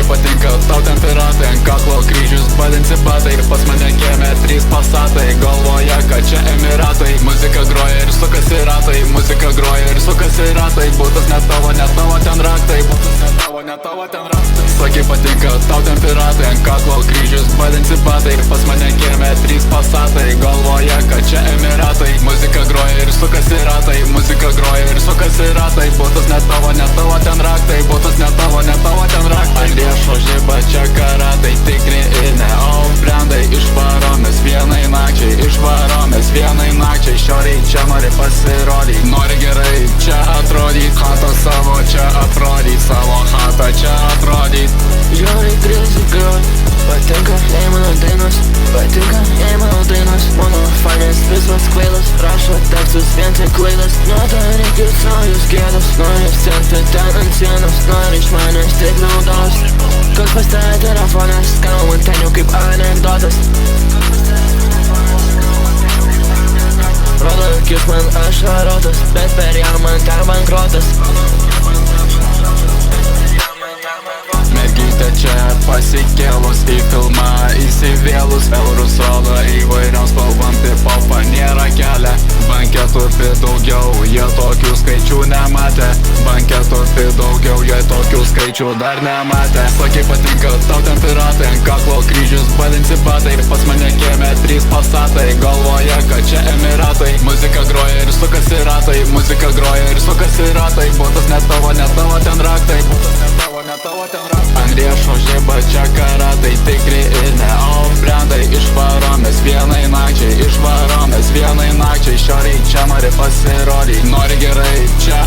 Sakai patinka tau ten piratai, ant kaklo kryžius badinsi batai. Pas mane kieme 3 pasatai, galvoja, kad čia Emiratai. Muzika groja ir sukasi ratai, muzika groja ir sukasi ratai. Būtas ne tavo ten raktai, būtas ne tavo ten raktai. Sakai patinka tau ten piratai, ant kaklo kryžius badinsi batai. Pas mane kieme 3 pasatai, galvoja, kad čia Emiratai. Muzika groja ir sukasi ratai, muzika groja ir sukasi ratai. Būtas ne tavo ten raktai, būtas ne tavo ten raktai. Ant riešo žiba čia karatai, tikri ir ne brandai. Išvaromės vienai nakčiai, išvaromės vienai nakčiai. Šiauriai čia nori pasirodyt, nori gerai čia atrodyt. Hatą savo čia atrodyt, savo hatą čia atrodyt. Žiauriai crazy girl, patinka jai mano dainos, patinka jai mano dainos. Mano fanės visos kvailas, rašo tekstus vien tik klaidas. Nedaryk naujus gėdos, nori selfie ten ant sienos, nori iš manęs tik naudos. Kas pas tave telefonas, skamba man ten jau kaip anekdotas. Rodo akis man ašarotas, bet per ją man ten bankrotas. Mergytė čia pasikėlus, į filmą įsivėlus. Eurus rodo įvairiom spalvom, pipopą nėra kelia. Banketų daugiau, jie tokių skaičių nematė. Banketų daugiau, jie tokių skaičių dar nematė. Sakai patinka tau ten piratai, ant kaklo kryžius badinsi batai. Pas mane kieme 3 pasatai, galvoja, kad čia Emiratai. Muzika groja ir sukasi ratai, muzika groja ir sukasi ratai. Būtas ne tavo ten raktai, būtas ne tavo ten raktai. Ant riešo žiba čia karatai, tikri ir ne brandai. Išvaromės vienai nakčiai, išvaromės vienai nakčiai. Šiauriai čia nori pasirodyt, nori gerai čia